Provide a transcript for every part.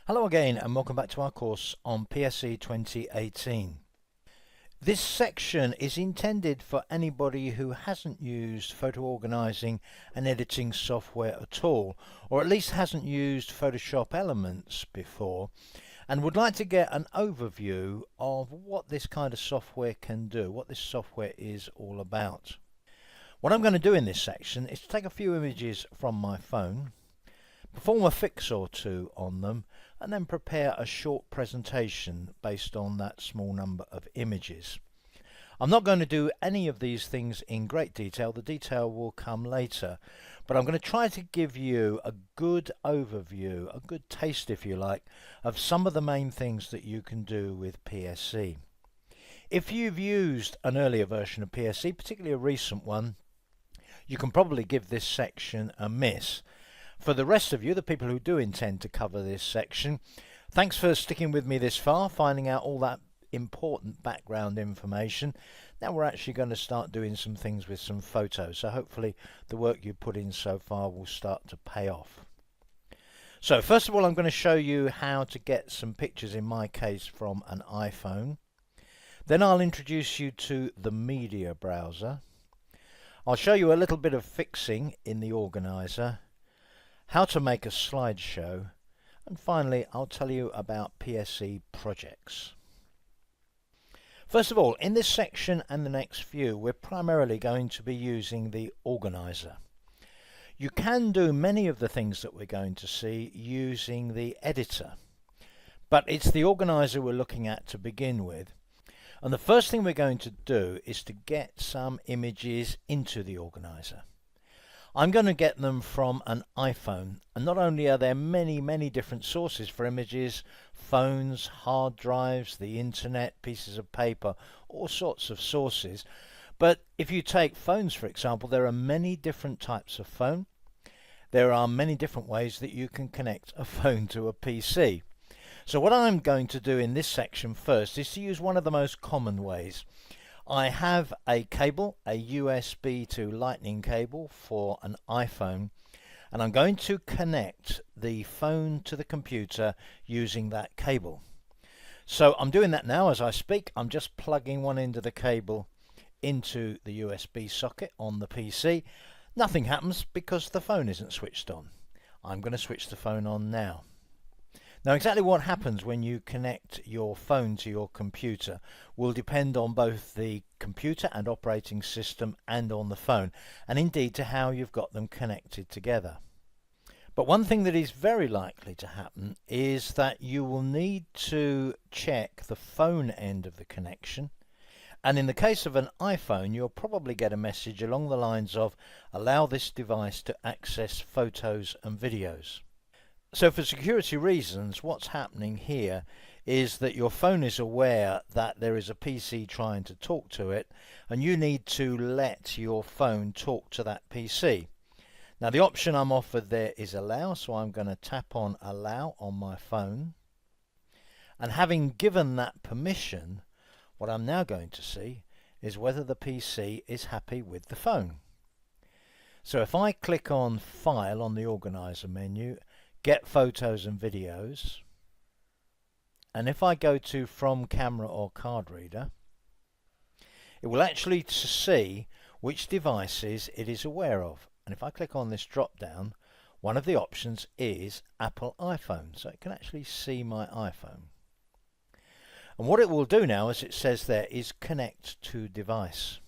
Hello again and welcome back to our course on PSE 2018. This section is intended for anybody who hasn't used photo organizing and editing software at all, or at least hasn't used Photoshop Elements before, and would like to get an overview of what this kind of software can do, what this software is all about. What I'm going to do in this section is to take a few images from my phone, perform a fix or two on them, and then prepare a short presentation based on that small number of images. I'm not going to do any of these things in great detail. The detail will come later, but I'm going to try to give you a good overview, a good taste if you like, of some of the main things that you can do with PSE. If you've used an earlier version of PSE, particularly a recent one, you can probably give this section a miss. For the rest of you, the people who do intend to cover this section, thanks for sticking with me this far, finding out all that important background information. Now we're actually going to start doing some things with some photos, so hopefully the work you've put in so far will start to pay off. So first of all, I'm going to show you how to get some pictures, in my case from an iPhone. Then I'll introduce you to the media browser. I'll show you a little bit of fixing in the organizer, how to make a slideshow, and finally I'll tell you about PSE projects. First of all, in this section and the next few, we're primarily going to be using the organizer. You can do many of the things that we're going to see using the editor, but it's the organizer we're looking at to begin with. And the first thing we're going to do is to get some images into the organizer. I'm going to get them from an iPhone, and not only are there many different sources for images, phones, hard drives, the internet, pieces of paper, all sorts of sources, but if you take phones for example, there are many different types of phone. There are many different ways that you can connect a phone to a PC. So what I'm going to do in this section first is to use one of the most common ways. I have a cable, a USB to Lightning cable for an iPhone, and I'm going to connect the phone to the computer using that cable. So I'm doing that now as I speak. I'm just plugging one end of the cable into the USB socket on the PC. Nothing happens because the phone isn't switched on. I'm going to switch the phone on now. Now exactly what happens when you connect your phone to your computer will depend on both the computer and operating system and on the phone, and indeed to how you've got them connected together. But one thing that is very likely to happen is that you will need to check the phone end of the connection, and in the case of an iPhone you'll probably get a message along the lines of allow this device to access photos and videos. So for security reasons, what's happening here is that your phone is aware that there is a PC trying to talk to it, and you need to let your phone talk to that PC. Now the option I'm offered there is allow, so I'm going to tap on allow on my phone, and having given that permission, what I'm now going to see is whether the PC is happy with the phone. So if I click on File on the Organizer menu, Get Photos and Videos, and if I go to From Camera or Card Reader, it will actually see which devices it is aware of. And if I click on this drop down, one of the options is Apple iPhone, so it can actually see my iPhone. And what it will do now, as it says there, is connect to device.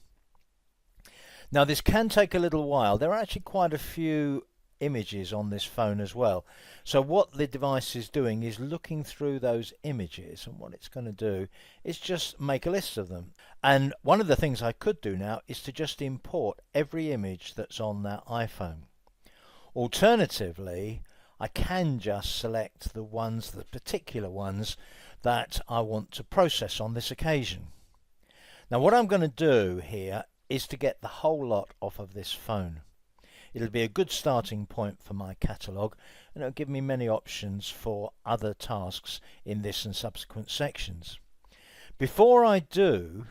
Now this can take a little while. There are actually quite a few images on this phone as well. So what the device is doing is looking through those images, and what it's going to do is just make a list of them. And one of the things I could do now is to just import every image that's on that iPhone. Alternatively, I can just select the particular ones that I want to process on this occasion. Now what I'm going to do here is to get the whole lot off of this phone. It'll be a good starting point for my catalogue, and it'll give me many options for other tasks in this and subsequent sections. Before I do,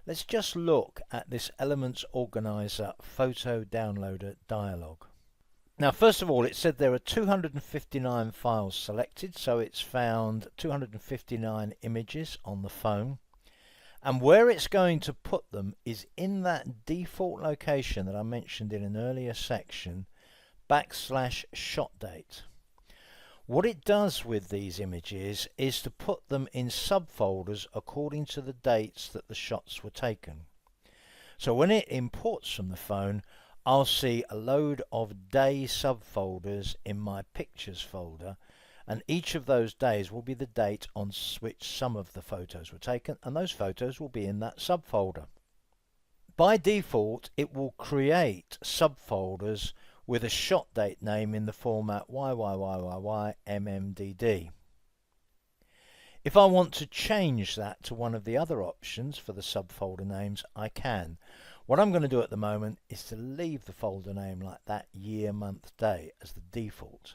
let's just look at this Elements Organizer Photo Downloader dialog. Now, first of all, it said there are 259 files selected, so it's found 259 images on the phone. And where it's going to put them is in that default location that I mentioned in an earlier section, /shot date. What it does with these images is to put them in subfolders according to the dates that the shots were taken. So when it imports from the phone, I'll see a load of day subfolders in my pictures folder, and each of those days will be the date on which some of the photos were taken, and those photos will be in that subfolder. By default, it will create subfolders with a shot date name in the format YYYYYMMDD. If I want to change that to one of the other options for the subfolder names, I can. What I'm going to do at the moment is to leave the folder name like that, year, month, day, as the default.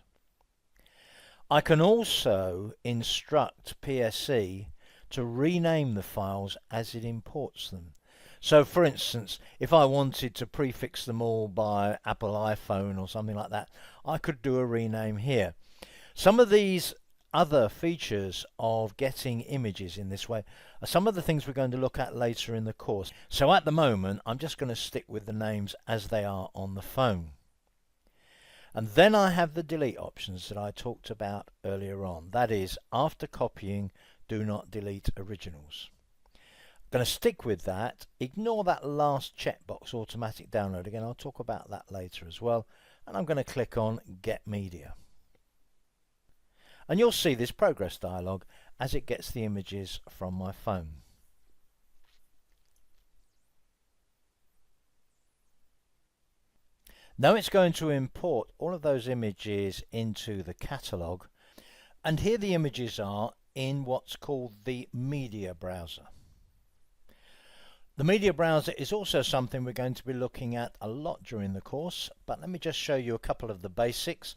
I can also instruct PSE to rename the files as it imports them. So for instance, if I wanted to prefix them all by Apple iPhone or something like that, I could do a rename here. Some of these other features of getting images in this way are some of the things we're going to look at later in the course. So at the moment, I'm just going to stick with the names as they are on the phone. And then I have the delete options that I talked about earlier on. That is, after copying, do not delete originals. I'm going to stick with that. Ignore that last checkbox, automatic download. Again, I'll talk about that later as well. And I'm going to click on Get Media. And you'll see this progress dialog as it gets the images from my phone. Now it's going to import all of those images into the catalogue, and here the images are in what's called the media browser. The media browser is also something we're going to be looking at a lot during the course, but let me just show you a couple of the basics.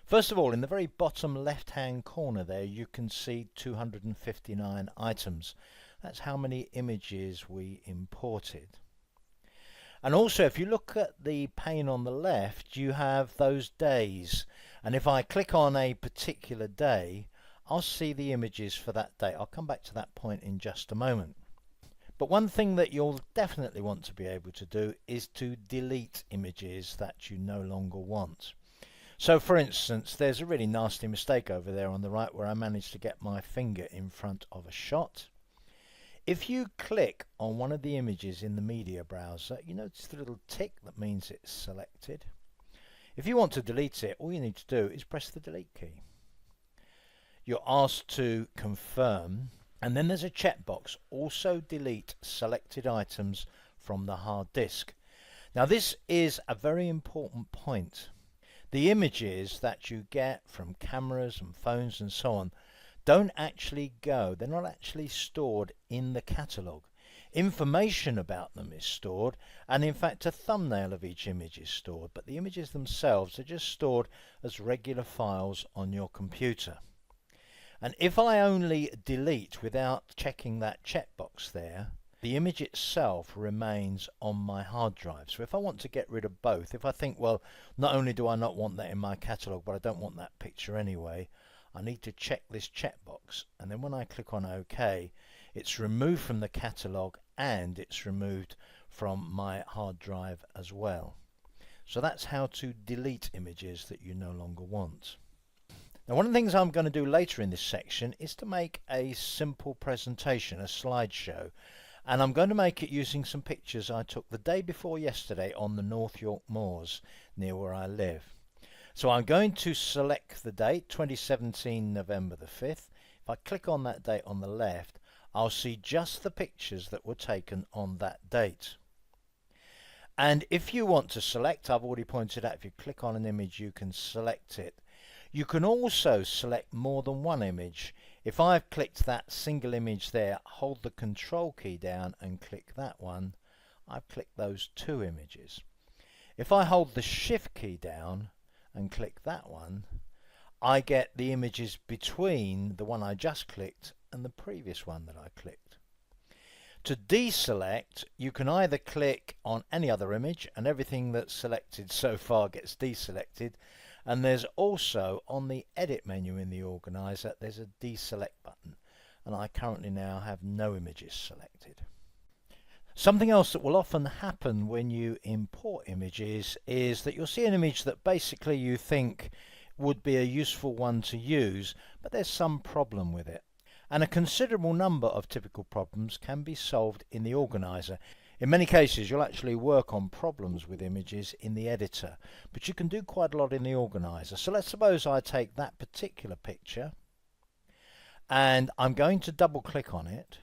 First of all, in the very bottom left-hand corner there, you can see 259 items. That's how many images we imported. And also, if you look at the pane on the left, you have those days. And if I click on a particular day, I'll see the images for that day. I'll come back to that point in just a moment. But one thing that you'll definitely want to be able to do is to delete images that you no longer want. So for instance, there's a really nasty mistake over there on the right where I managed to get my finger in front of a shot. If you click on one of the images in the media browser, you notice the little tick that means it's selected. If you want to delete it, all you need to do is press the delete key. You're asked to confirm, and then there's a checkbox, also delete selected items from the hard disk. Now this is a very important point. The images that you get from cameras and phones and so on don't actually go, they're not actually stored in the catalogue. Information about them is stored, and in fact a thumbnail of each image is stored, but the images themselves are just stored as regular files on your computer. And if I only delete without checking that checkbox there, the image itself remains on my hard drive. So if I want to get rid of both, if I think, well, not only do I not want that in my catalogue, but I don't want that picture anyway, I need to check this checkbox. And then when I click on OK, it's removed from the catalogue and it's removed from my hard drive as well. So that's how to delete images that you no longer want. Now, one of the things I'm going to do later in this section is to make a simple presentation, a slideshow. And I'm going to make it using some pictures I took the day before yesterday on the North York Moors near where I live. So I'm going to select the date, 2017 November the 5th. If I click on that date on the left, I'll see just the pictures that were taken on that date. And if you want to select, I've already pointed out, if you click on an image you can select it. You can also select more than one image. If I've clicked that single image there, hold the control key down and click that one, I've clicked those two images. If I hold the shift key down and click that one, I get the images between the one I just clicked and the previous one that I clicked. To deselect, you can either click on any other image and everything that's selected so far gets deselected, and there's also on the edit menu in the organizer there's a deselect button, and I currently now have no images selected. Something else that will often happen when you import images is that you'll see an image that basically you think would be a useful one to use, but there's some problem with it. And a considerable number of typical problems can be solved in the organizer. In many cases you'll actually work on problems with images in the editor, but you can do quite a lot in the organizer. So let's suppose I take that particular picture and I'm going to double click on it,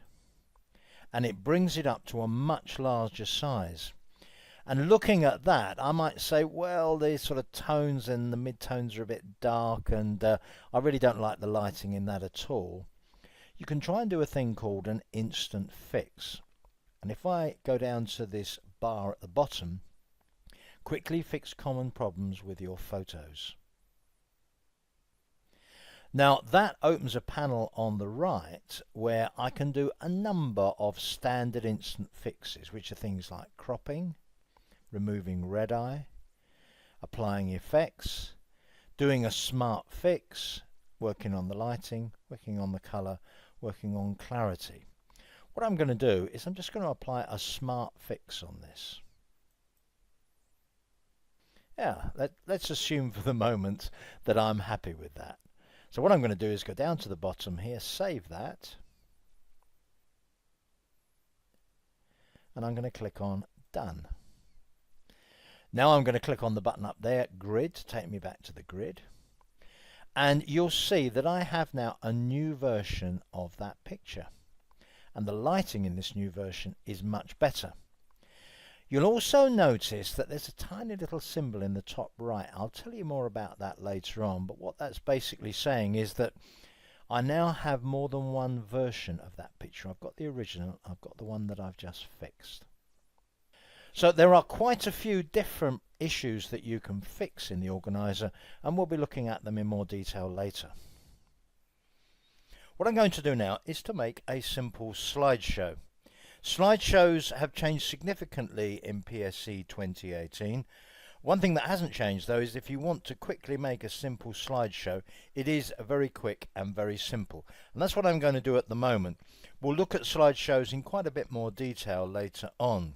and it brings it up to a much larger size. And looking at that, I might say, well, the sort of tones and the mid-tones are a bit dark, and I really don't like the lighting in that at all. You can try and do a thing called an instant fix. And if I go down to this bar at the bottom, quickly fix common problems with your photos. Now that opens a panel on the right where I can do a number of standard instant fixes, which are things like cropping, removing red eye, applying effects, doing a smart fix, working on the lighting, working on the color, working on clarity. What I'm going to do is I'm just going to apply a smart fix on this. Yeah, let's assume for the moment that I'm happy with that. So what I'm going to do is go down to the bottom here, save that, and I'm going to click on Done. Now I'm going to click on the button up there, Grid, to take me back to the grid. And you'll see that I have now a new version of that picture. And the lighting in this new version is much better. You'll also notice that there's a tiny little symbol in the top right. I'll tell you more about that later on, but what that's basically saying is that I now have more than one version of that picture. I've got the original, I've got the one that I've just fixed. So there are quite a few different issues that you can fix in the organizer, and we'll be looking at them in more detail later. What I'm going to do now is to make a simple slideshow. Slideshows have changed significantly in PSE 2018. One thing that hasn't changed though is if you want to quickly make a simple slideshow, it is very quick and very simple. And that's what I'm going to do at the moment. We'll look at slideshows in quite a bit more detail later on.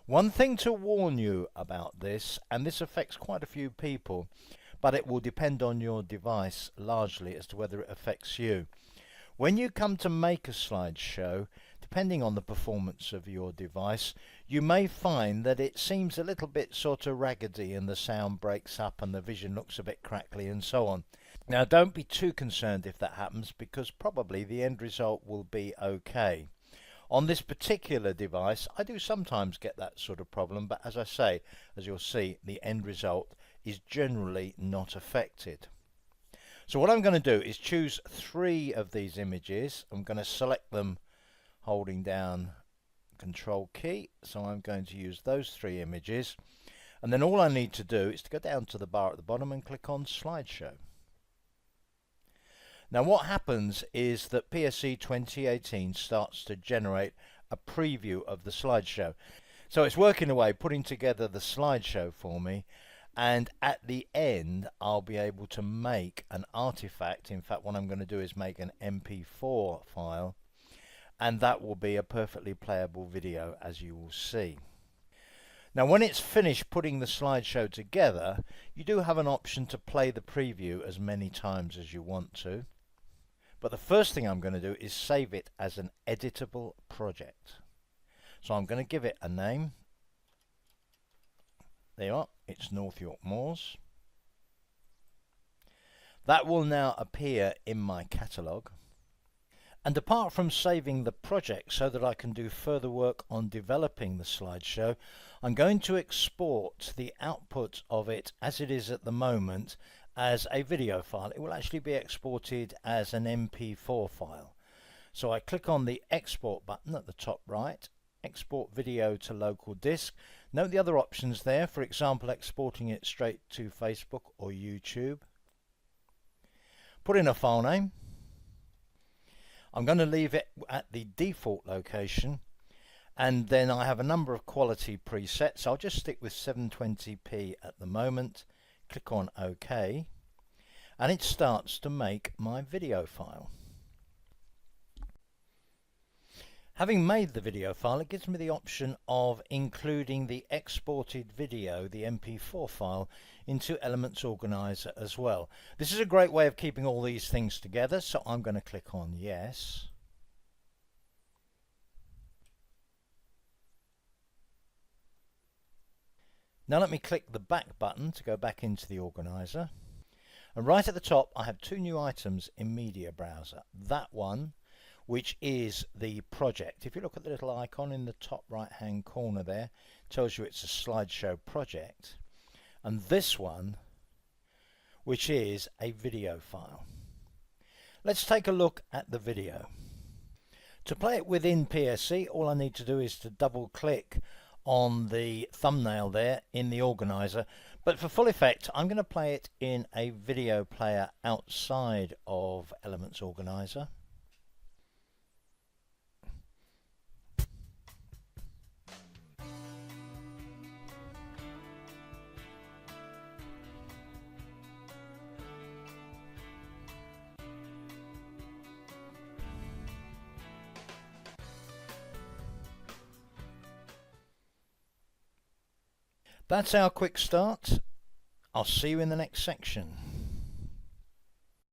One thing to warn you about this, and this affects quite a few people, but it will depend on your device largely as to whether it affects you. When you come to make a slideshow, depending on the performance of your device, you may find that it seems a little bit sort of raggedy and the sound breaks up and the vision looks a bit crackly and so on. Now don't be too concerned if that happens, because probably the end result will be okay. On this particular device I do sometimes get that sort of problem, but as I say, as you'll see, the end result is generally not affected. So what I'm going to do is choose 3 of these images. I'm going to select them holding down Control key, so I'm going to use those 3 images, and then all I need to do is to go down to the bar at the bottom and click on Slideshow. Now what happens is that PSE 2018 starts to generate a preview of the slideshow. So it's working away, putting together the slideshow for me, and at the end I'll be able to make an artifact. In fact, what I'm going to do is make an MP4 file, and that will be a perfectly playable video, as you will see. Now when it's finished putting the slideshow together, you do have an option to play the preview as many times as you want to. But the first thing I'm going to do is save it as an editable project. So I'm going to give it a name. There you are, it's North York Moors. That will now appear in my catalogue. And apart from saving the project so that I can do further work on developing the slideshow, I'm going to export the output of it as it is at the moment as a video file. It will actually be exported as an MP4 file. So I click on the export button at the top right, export video to local disk. Note the other options there, for example exporting it straight to Facebook or YouTube. Put in a file name. I'm going to leave it at the default location, And then I have a number of quality presets. I'll just stick with 720p at the moment. Click on OK, and it starts to make my video file. Having made the video file, it gives me the option of including the exported video, the MP4 file, into Elements Organizer as well. This is a great way of keeping all these things together, so I'm going to click on Yes. Now let me click the back button to go back into the organizer. And right at the top I have two new items in Media Browser. That one, which is the project. If you look at the little icon in the top right hand corner there, it tells you it's a slideshow project. And this one, which is a video file. Let's take a look at the video. To play it within PSE, all I need to do is to double click on the thumbnail there in the organizer, but for full effect I'm going to play it in a video player outside of Elements Organizer. That's our quick start. I'll see you in the next section.